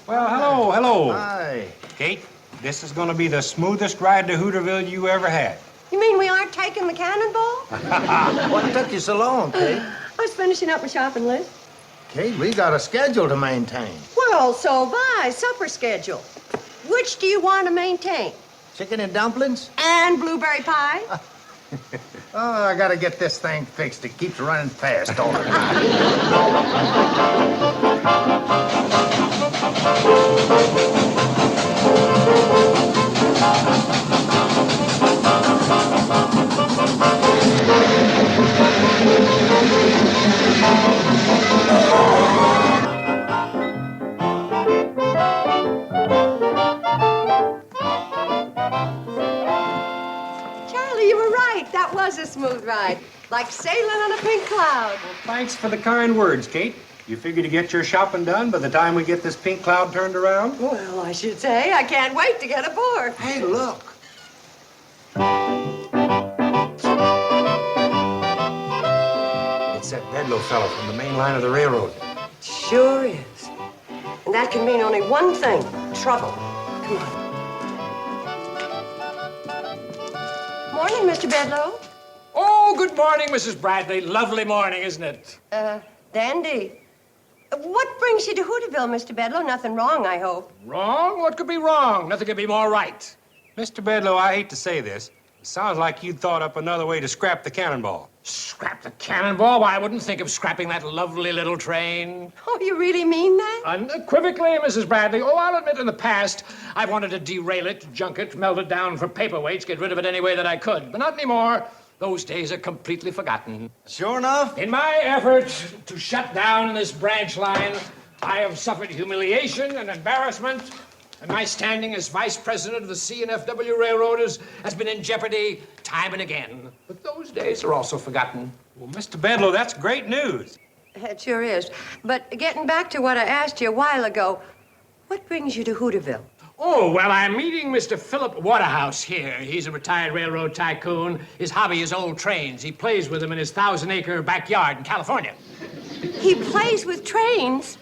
Well, hello. Hi. Kate, this is going to be the smoothest ride to Hooterville you ever had. You mean we aren't taking the Cannonball? What took you so long, Kate? I was finishing up my shopping list. Kate, we got a schedule to maintain. Well, so have I. Supper schedule. Which do you want to maintain? Chicken and dumplings? And blueberry pie? Oh, I gotta get this thing fixed. It keeps running fast all the time. Charlie, you were right. That was a smooth ride. Like sailing on a pink cloud. Well, thanks for the kind words, Kate. You figure to get your shopping done by the time we get this pink cloud turned around? Well, I should say. I can't wait to get aboard. Hey, look. It's that Bedloe fella from the main line of the railroad. Sure is. And that can mean only one thing. Trouble. Come on. Morning, Mr. Bedloe. Oh, good morning, Mrs. Bradley. Lovely morning, isn't it? Dandy. What brings you to Hooterville, Mr. Bedloe? Nothing wrong, I hope. Wrong? What could be wrong? Nothing could be more right. Mr. Bedloe, I hate to say this. It sounds like you'd thought up another way to scrap the Cannonball. Scrap the Cannonball? Why, I wouldn't think of scrapping that lovely little train. Oh, you really mean that? Unequivocally, Mrs. Bradley. Oh, I'll admit in the past, I've wanted to derail it, junk it, melt it down for paperweights, get rid of it any way that I could. But not anymore. Those days are completely forgotten. Sure enough. In my effort to shut down this branch line, I have suffered humiliation and embarrassment, and my standing as vice president of the C&FW Railroaders has been in jeopardy time and again. But those days are also forgotten. Well, Mr. Bedloe, that's great news. It sure is. But getting back to what I asked you a while ago, what brings you to Hooterville? Oh, well, I'm meeting Mr. Phillip Waterhouse here. He's a retired railroad tycoon. His hobby is old trains. He plays with them in his 1,000-acre backyard in California. He plays with trains?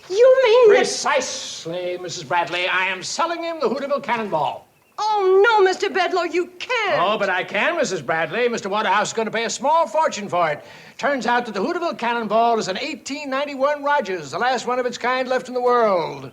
You mean that... Precisely, Mrs. Bradley. I am selling him the Hooterville Cannonball. Oh, no, Mr. Bedloe, you can't. Oh, but I can, Mrs. Bradley. Mr. Waterhouse is going to pay a small fortune for it. Turns out that the Hooterville Cannonball is an 1891 Rogers, the last one of its kind left in the world.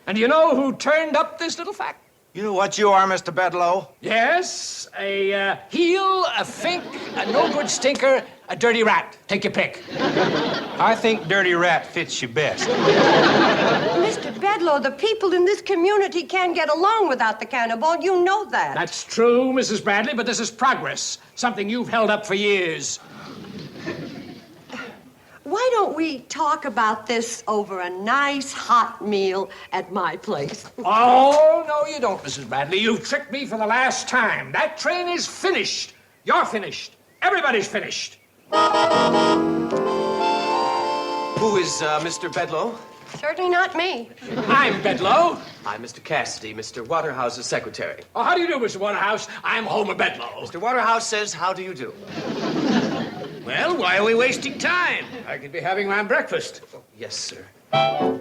And do you know who turned up this little fact? You know what you are, Mr. Bedloe? Yes, a heel, a fink, a no-good stinker, a dirty rat. Take your pick. I think Dirty Rat fits you best. Mr. Bedloe, the people in this community can't get along without the Cannonball. You know that. That's true, Mrs. Bradley, but this is progress. Something you've held up for years. Why don't we talk about this over a nice hot meal at my place? Oh, no, you don't, Mrs. Bradley. You've tricked me for the last time. That train is finished. You're finished. Everybody's finished. Who is Mr. Bedloe? Certainly not me. I'm Bedloe. I'm Mr. Cassidy, Mr. Waterhouse's secretary. Oh, how do you do, Mr. Waterhouse? I'm Homer Bedloe. Mr. Waterhouse says, how do you do? Well, why are we wasting time? I could be having my breakfast. Oh, yes, sir. Now,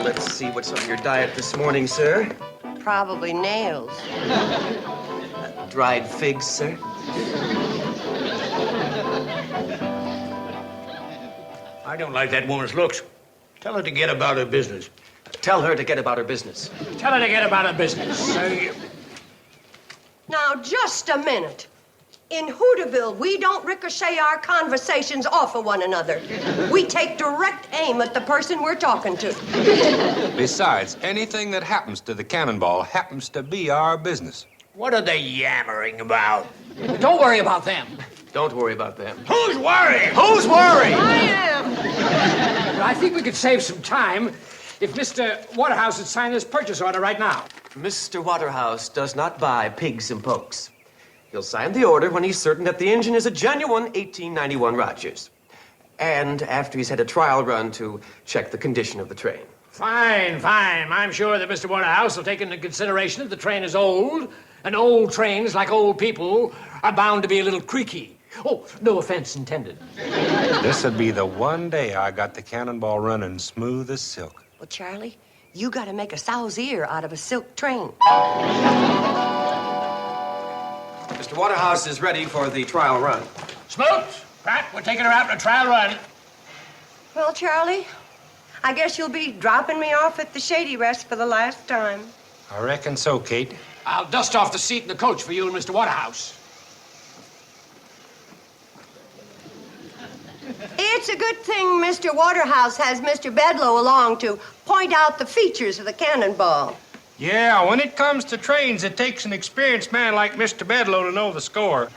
let's see what's on your diet this morning, sir. Probably nails. Dried figs, sir. I don't like that woman's looks. Tell her to get about her business. Tell her to get about her business. Tell her to get about her business. Now, just a minute. In Hooterville, we don't ricochet our conversations off of one another. We take direct aim at the person we're talking to. Besides, anything that happens to the Cannonball happens to be our business. What are they yammering about? Don't worry about them. Don't worry about them. Who's worrying? Who's worried? I am. I think we could save some time if Mr. Waterhouse would sign this purchase order right now. Mr. Waterhouse does not buy pigs and pokes. He'll sign the order when he's certain that the engine is a genuine 1891 Rogers. And after he's had a trial run to check the condition of the train. Fine, fine. I'm sure that Mr. Waterhouse will take into consideration that the train is old, and old trains, like old people, are bound to be a little creaky. Oh, no offense intended. This'd be the one day I got the Cannonball running smooth as silk. Well, Charlie, you gotta make a sow's ear out of a silk train. Mr. Waterhouse is ready for the trial run. Smoot, Pratt, we're taking her out on a trial run. Well, Charlie, I guess you'll be dropping me off at the Shady Rest for the last time. I reckon so, Kate. I'll dust off the seat in the coach for you and Mr. Waterhouse. It's a good thing Mr. Waterhouse has Mr. Bedloe along to point out the features of the Cannonball. Yeah, when it comes to trains, it takes an experienced man like Mr. Bedloe to know the score.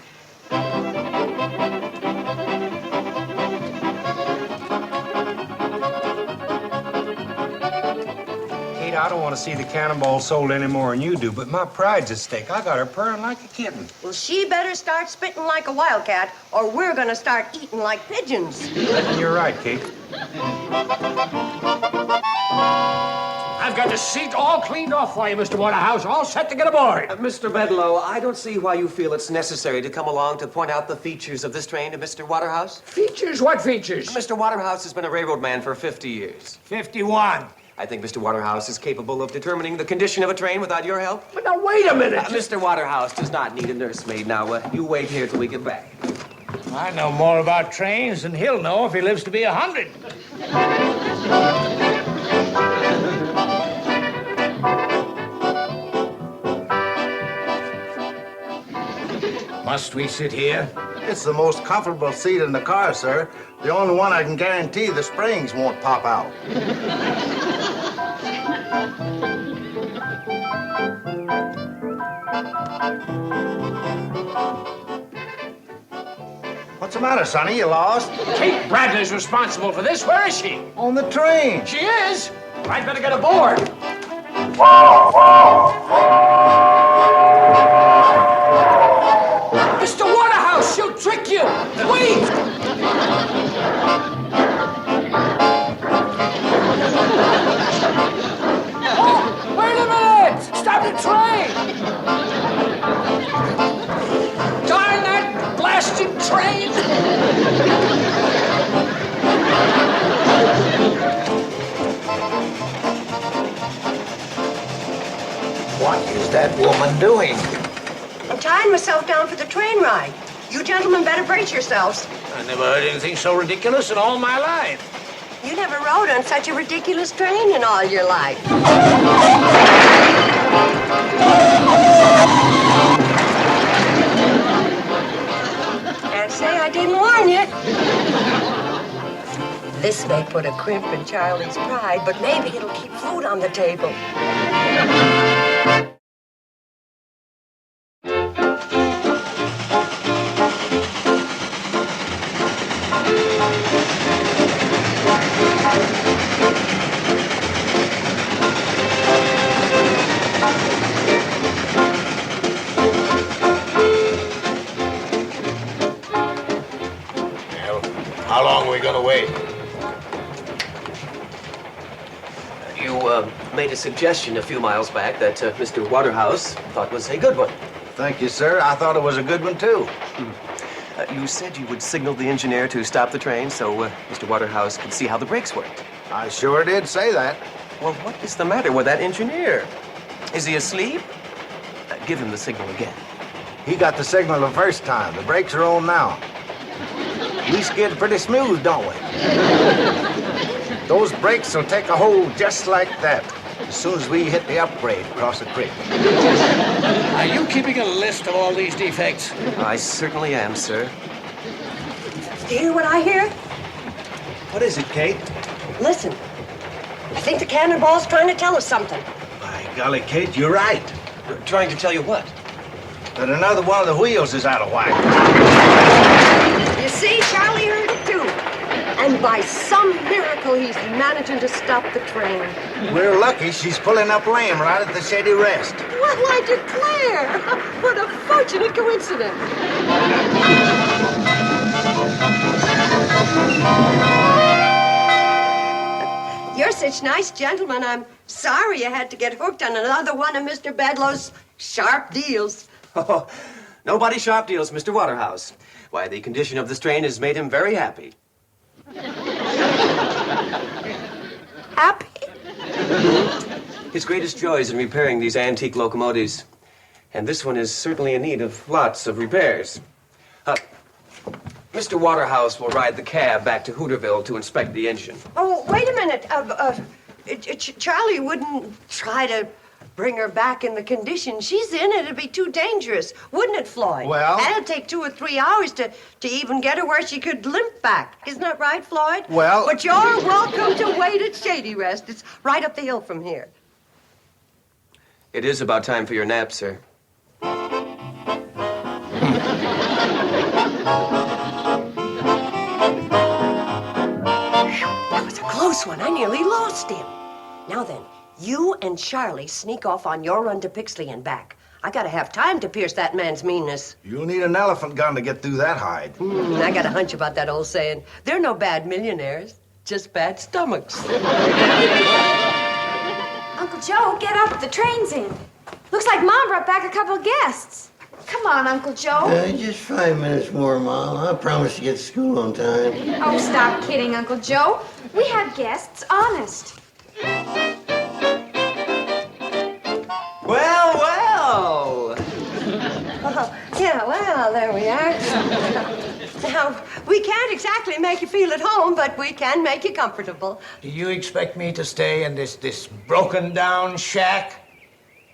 Kate, I don't want to see the Cannonball sold any more than you do, but my pride's at stake. I got her purring like a kitten. Well, she better start spitting like a wildcat, or we're gonna start eating like pigeons. Reckon you're right, Kate. I've got the seat all cleaned off for you, Mr. Waterhouse, all set to get aboard. Mr. Bedloe, I don't see why you feel it's necessary to come along to point out the features of this train to Mr. Waterhouse. Features? What features? Mr. Waterhouse has been a railroad man for 50 years. 51. I think Mr. Waterhouse is capable of determining the condition of a train without your help. But now, wait a minute. Mr. Waterhouse does not need a nursemaid. Now, you wait here till we get back. I know more about trains than he'll know if he lives to be 100. Must we sit here? It's the most comfortable seat in the car, sir. The only one I can guarantee the springs won't pop out. What's the matter, Sonny? You lost? Kate Bradley's responsible for this. Where is she? On the train. She is? I'd better get aboard. Mr. Waterhouse, she'll trick you. Wait! Oh, wait a minute! Stop the train! Darn that blasted train! What is that woman doing? I'm tying myself down for the train ride. You gentlemen better brace yourselves. I never heard anything so ridiculous in all my life. You never rode on such a ridiculous train in all your life. Can't say I didn't warn you. This may put a crimp in Charlie's pride, but maybe it'll keep food on the table. How long are we gonna wait? You made a suggestion a few miles back that Mr. Waterhouse thought was a good one. Thank you, sir. I thought it was a good one, too. You said you would signal the engineer to stop the train so Mr. Waterhouse could see how the brakes worked. I sure did say that. Well, what is the matter with that engineer? Is he asleep? Give him the signal again. He got the signal the first time. The brakes are on now. We skid pretty smooth, don't we? Those brakes will take a hold just like that as soon as we hit the upgrade across the creek. Are you keeping a list of all these defects? I certainly am, sir. Do you hear what I hear? What is it, Kate? Listen. I think the Cannonball's trying to tell us something. By golly, Kate, you're right. Trying to tell you what? That another one of the wheels is out of whack. You see, Charlie heard it too. And by some miracle, he's managing to stop the train. We're lucky she's pulling up lame right at the Shady Rest. Well, I declare, what a fortunate coincidence. You're such nice gentlemen. I'm sorry you had to get hooked on another one of Mr. Bedloe's sharp deals. Oh, nobody sharp deals, Mr. Waterhouse. Why, the condition of this train has made him very happy. Happy? His greatest joy is in repairing these antique locomotives. And this one is certainly in need of lots of repairs. Mr. Waterhouse will ride the cab back to Hooterville to inspect the engine. Oh, wait a minute. Charlie wouldn't try to bring her back in the condition she's in. It'd be too dangerous, wouldn't it, Floyd? Well- And it'd take 2 or 3 hours to even get her where she could limp back. Isn't that right, Floyd? Well- But you're welcome to wait at Shady Rest. It's right up the hill from here. It is about time for your nap, sir. That was a close one. I nearly lost him. Now then, you and Charlie sneak off on your run to Pixley and back. I gotta have time to pierce that man's meanness. You'll need an elephant gun to get through that hide. I got a hunch about that old saying. They're no bad millionaires, just bad stomachs. Uncle Joe, get up. The train's in. Looks like Mom brought back a couple of guests. Come on, Uncle Joe. Just 5 minutes more, Mom. I promise to get to school on time. Oh, stop kidding, Uncle Joe. We have guests, honest. Well, well! Yeah, well, there we are. Now, we can't exactly make you feel at home, but we can make you comfortable. Do you expect me to stay in this broken-down shack?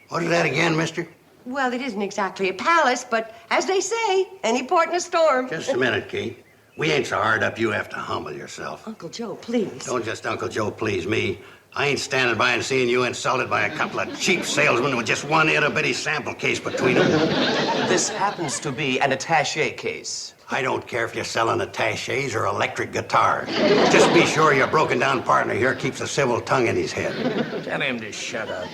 What is that again, mister? Well, it isn't exactly a palace, but as they say, any port in a storm. Just a minute, Kate. We ain't so hard up you have to humble yourself. Uncle Joe, please. Don't just Uncle Joe please me. I ain't standing by and seeing you insulted by a couple of cheap salesmen with just one itty-bitty sample case between them. This happens to be an attaché case. I don't care if you're selling attachés or electric guitars. Just be sure your broken-down partner here keeps a civil tongue in his head. Tell him to shut up.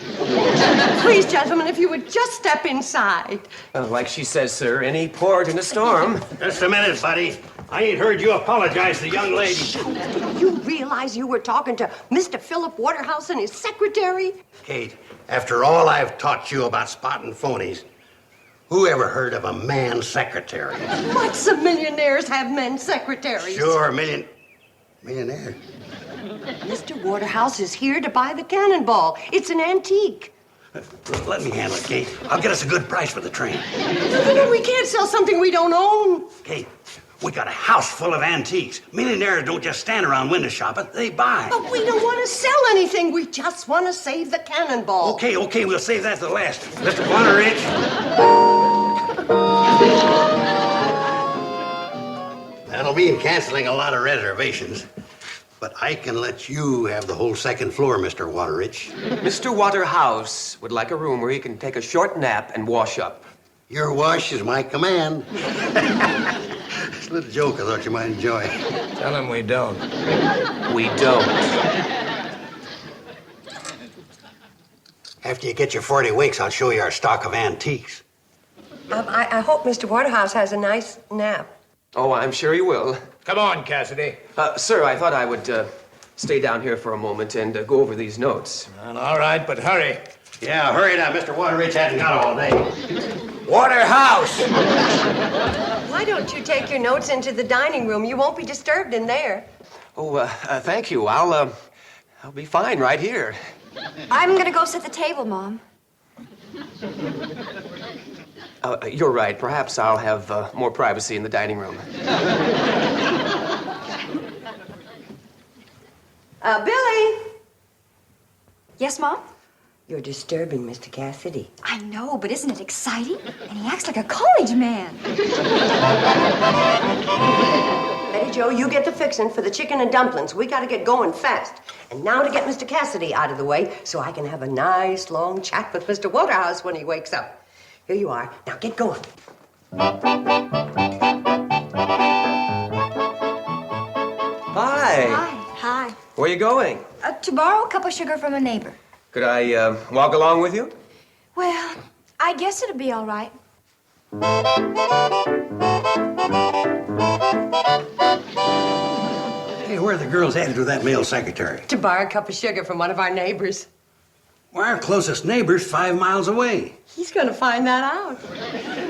Please, gentlemen, if you would just step inside. Like she says, sir, any port in a storm. Just a minute, buddy. I ain't heard you apologize to the young lady. You realize you were talking to Mr. Phillip Waterhouse and his secretary? Kate, after all I've taught you about spotting phonies, who ever heard of a man secretary? Lots of millionaires have men secretaries. Sure, millionaire. Mr. Waterhouse is here to buy the Cannonball. It's an antique. Let me handle it, Kate. I'll get us a good price for the train. No, we can't sell something we don't own. Kate, we got a house full of antiques. Millionaires don't just stand around window shopping, they buy. But we don't want to sell anything. We just want to save the Cannonball. Okay, we'll save that to the last. Mr. Ornery. That'll mean canceling a lot of reservations. But I can let you have the whole second floor, Mr. Waterich. Mr. Waterhouse would like a room where he can take a short nap and wash up. Your wash is my command. It's a little joke I thought you might enjoy. Tell him we don't. We don't. After you get your 40 winks, I'll show you our stock of antiques. I hope Mr. Waterhouse has a nice nap. Oh, I'm sure he will. Come on, Cassidy. Sir, I thought I would stay down here for a moment and go over these notes. Well, all right, but hurry. Yeah, hurry now. Mr. Waterich hasn't got all day. Waterhouse! Why don't you take your notes into the dining room? You won't be disturbed in there. Oh, thank you. I'll be fine right here. I'm gonna go set the table, Mom. You're right. Perhaps I'll have more privacy in the dining room. Billy! Yes, Mom? You're disturbing Mr. Cassidy. I know, but isn't it exciting? And he acts like a college man. Betty Jo, you get the fixin' for the chicken and dumplings. We gotta get going fast. And now to get Mr. Cassidy out of the way so I can have a nice long chat with Mr. Waterhouse when he wakes up. Here you are. Now get going. Hi. Hi. Where are you going? To borrow a cup of sugar from a neighbor. Could I walk along with you? Well, I guess it'll be all right. Hey, where are the girls headed with that male secretary? To borrow a cup of sugar from one of our neighbors. Well, our closest neighbor's 5 miles away. He's gonna find that out.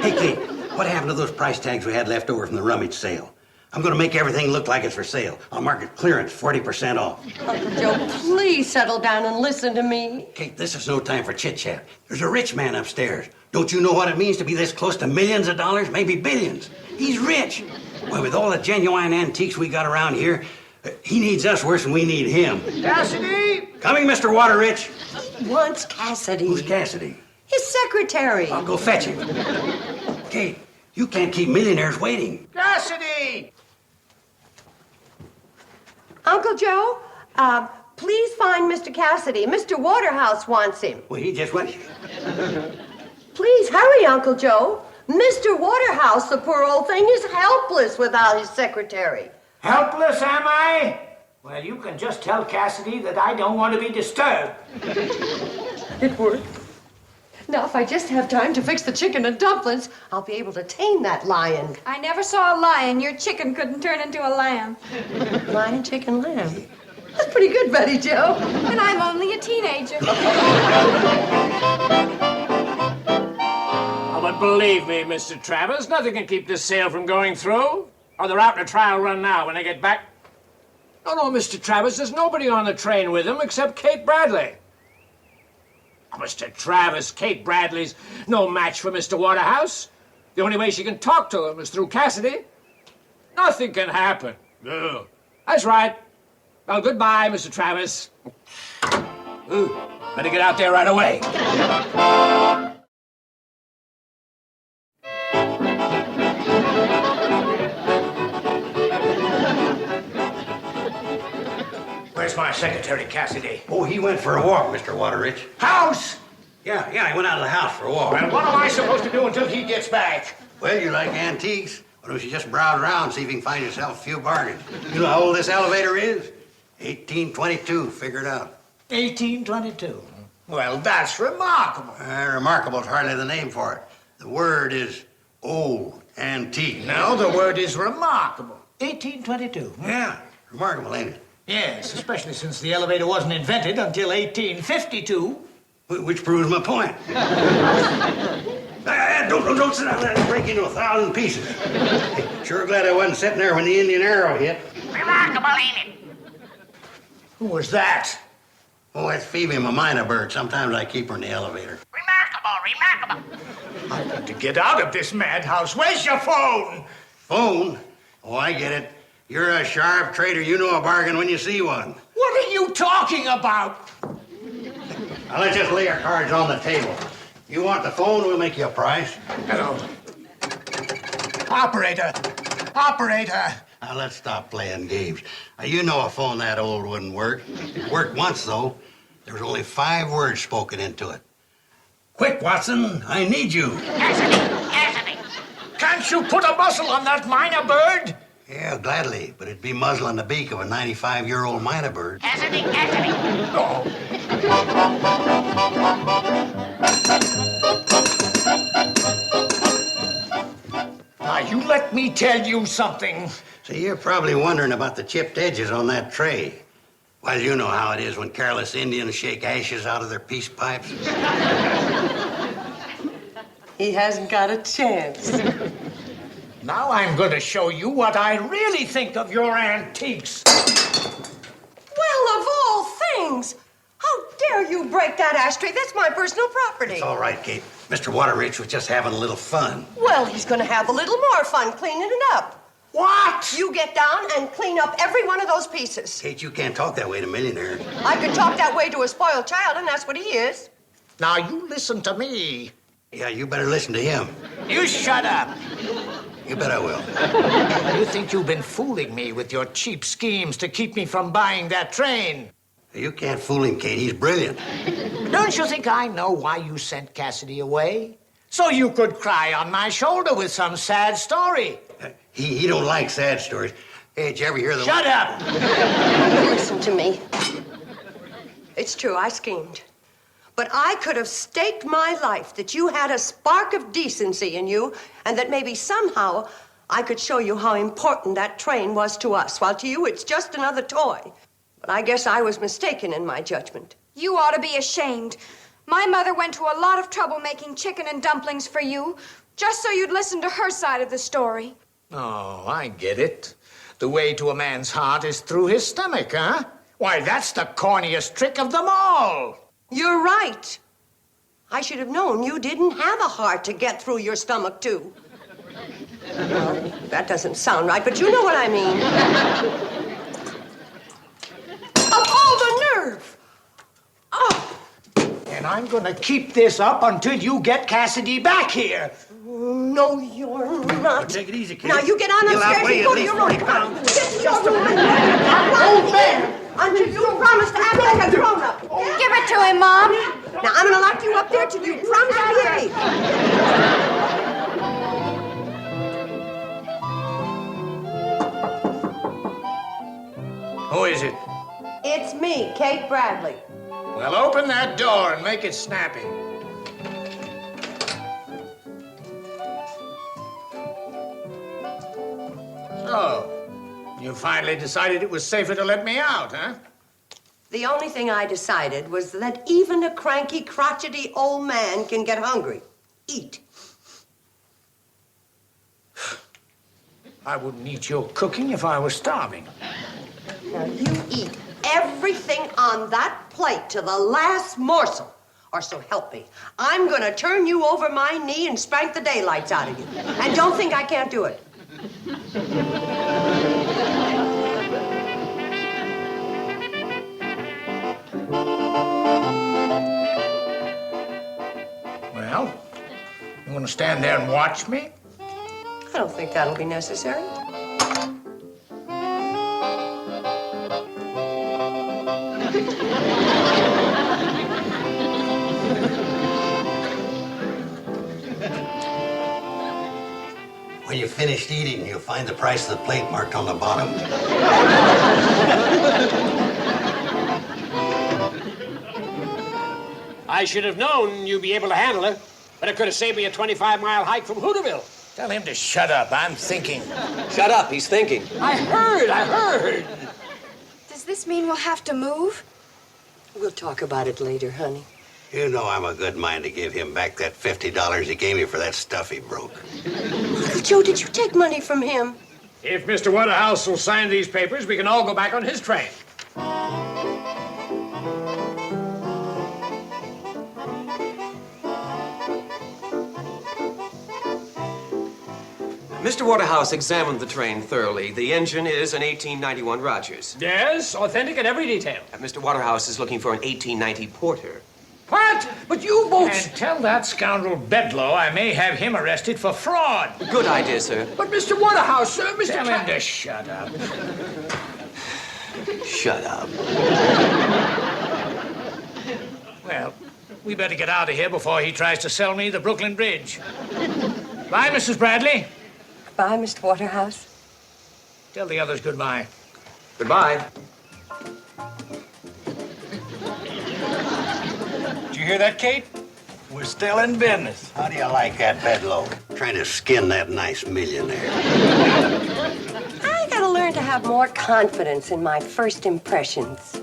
Hey, Kate, What happened to those price tags we had left over from the rummage sale? I'm going to make everything look like it's for sale. I'll mark it clearance, 40% off. Uncle Joe, please settle down and listen to me. Kate, this is no time for chit-chat. There's a rich man upstairs. Don't you know what it means to be this close to millions of dollars, maybe billions? He's rich. Well, with all the genuine antiques we got around here, he needs us worse than we need him. Cassidy! Coming, Mr. Waterrich. He wants Cassidy. Who's Cassidy? His secretary. I'll go fetch him. Kate, you can't keep millionaires waiting. Cassidy! Uncle Joe, please find Mr. Cassidy. Mr. Waterhouse wants him. Well, he just went... Please hurry, Uncle Joe. Mr. Waterhouse, the poor old thing, is helpless without his secretary. Helpless, am I? Well, you can just tell Cassidy that I don't want to be disturbed. It worked. Now, if I just have time to fix the chicken and dumplings, I'll be able to tame that lion. I never saw a lion. Your chicken couldn't turn into a lamb. Lion, chicken, lamb. That's pretty good, Betty Joe. And I'm only a teenager. Oh, but believe me, Mr. Travers, nothing can keep this sale from going through. Or they're out in a trial run now when they get back. No, Mr. Travers, there's nobody on the train with him except Kate Bradley. Oh, Mr. Travers, Kate Bradley's no match for Mr. Waterhouse. The only way she can talk to him is through Cassidy. Nothing can happen. Ugh. That's right. Well, goodbye, Mr. Travers. Ooh, better get out there right away. Where's my secretary, Cassidy? Oh, he went for a walk, Mr. Waterrich. House! Yeah, he went out of the house for a walk. Well, what am I supposed to do until he gets back? Well, you like antiques? Why don't you just browse around, see if you can find yourself a few bargains? You know how old this elevator is? 1822, figure it out. 1822. Well, that's remarkable. Remarkable is hardly the name for it. The word is old, antique. No, the word is remarkable. 1822. Yeah, remarkable, ain't it? Yes, especially since the elevator wasn't invented until 1852. Which proves my point. Don't sit down there and break into 1,000 pieces. Sure glad I wasn't sitting there when the Indian arrow hit. Remarkable, ain't it? Who was that? Oh, that's Phoebe, my minor bird. Sometimes I keep her in the elevator. Remarkable. I've got to get out of this madhouse. Where's your phone? Phone? Oh, I get it. You're a sharp trader. You know a bargain when you see one. What are you talking about? Now, let's just lay our cards on the table. You want the phone, we'll make you a price. Hello. Operator. Operator. Now, let's stop playing games. Now, you know a phone that old wouldn't work. It worked once, though. There was only 5 words spoken into it. Quick, Watson, I need you. Cassidy. Can't you put a muzzle on that minor bird? Yeah, gladly, but it'd be muzzling the beak of a 95-year-old minor bird. Cassidy. Oh. Now, you let me tell you something. See, you're probably wondering about the chipped edges on that tray. Well, you know how it is when careless Indians shake ashes out of their peace pipes. He hasn't got a chance. Now I'm going to show you what I really think of your antiques. Well, of all things! How dare you break that ashtray? That's my personal property. It's all right, Kate. Mr. Waterrich was just having a little fun. Well, he's going to have a little more fun cleaning it up. What? You get down and clean up every one of those pieces. Kate, you can't talk that way to millionaires. I could talk that way to a spoiled child, and that's what he is. Now, you listen to me. Yeah, you better listen to him. You shut up. You bet I will. You think you've been fooling me with your cheap schemes to keep me from buying that train. You can't fool him, Kate. He's brilliant. Don't you think I know why you sent Cassidy away? So you could cry on my shoulder with some sad story. He don't like sad stories. Hey, did you ever hear the... Shut up! Listen to me. It's true, I schemed. But I could have staked my life that you had a spark of decency in you, and that maybe somehow I could show you how important that train was to us, while to you it's just another toy. But I guess I was mistaken in my judgment. You ought to be ashamed. My mother went to a lot of trouble making chicken and dumplings for you. Just so you'd listen to her side of the story. Oh, I get it. The way to a man's heart is through his stomach, huh? Why, that's the corniest trick of them all. You're right. I should have known you didn't have a heart to get through your stomach, too. Well, that doesn't sound right, but you know what I mean. Of all the nerve! Oh! And I'm gonna keep this up until you get Cassidy back here. No, you're not. Take it easy, kid. Now, you get on You'll upstairs outweigh and at go to least your room. 40 pounds. Get to your room and right there until you promise to act like a grown-up. Give it to him, Mom. Now, I'm gonna lock you up there till you promise to behave. Who is it? It's me, Kate Bradley. Well, open that door and make it snappy. So, you finally decided it was safer to let me out, huh? The only thing I decided was that even a cranky, crotchety old man can get hungry. Eat. I wouldn't eat your cooking if I was starving. Now, you eat everything on that plate to the last morsel, or so help me. I'm gonna turn you over my knee and spank the daylights out of you. And don't think I can't do it. Well, you want to stand there and watch me? I don't think that'll be necessary. When you're finished eating, you'll find the price of the plate marked on the bottom. I should have known you'd be able to handle it, but it could have saved me a 25-mile hike from Hooterville. Tell him to shut up. I'm thinking. Shut up, he's thinking. I heard. Does this mean we'll have to move? We'll talk about it later, honey. You know I'm a good mind to give him back that $50 he gave me for that stuff he broke. Uncle Joe, did you take money from him? If Mr. Waterhouse will sign these papers, we can all go back on his train. Mr. Waterhouse examined the train thoroughly. The engine is an 1891 Rogers. Yes, authentic in every detail. Mr. Waterhouse is looking for an 1890 Porter. What? But you both... And tell that scoundrel Bedloe I may have him arrested for fraud. Good idea, sir. But Mr. Waterhouse, sir, Mr. Tell him to shut up. Shut up. Well, we better get out of here before he tries to sell me the Brooklyn Bridge. Bye, Mrs. Bradley. Bye, Mr. Waterhouse. Tell the others goodbye. Goodbye. Did you hear that, Kate? We're still in business. How do you like that, Bedloe? Trying to skin that nice millionaire. I gotta learn to have more confidence in my first impressions.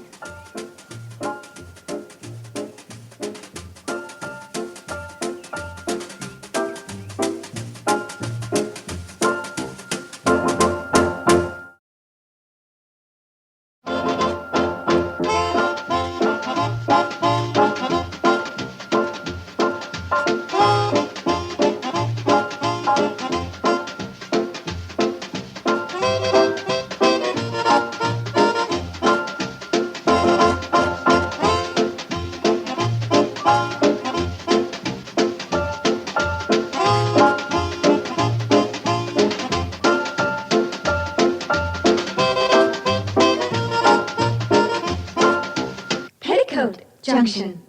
Petticoat Junction.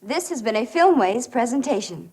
This has been a Filmways presentation.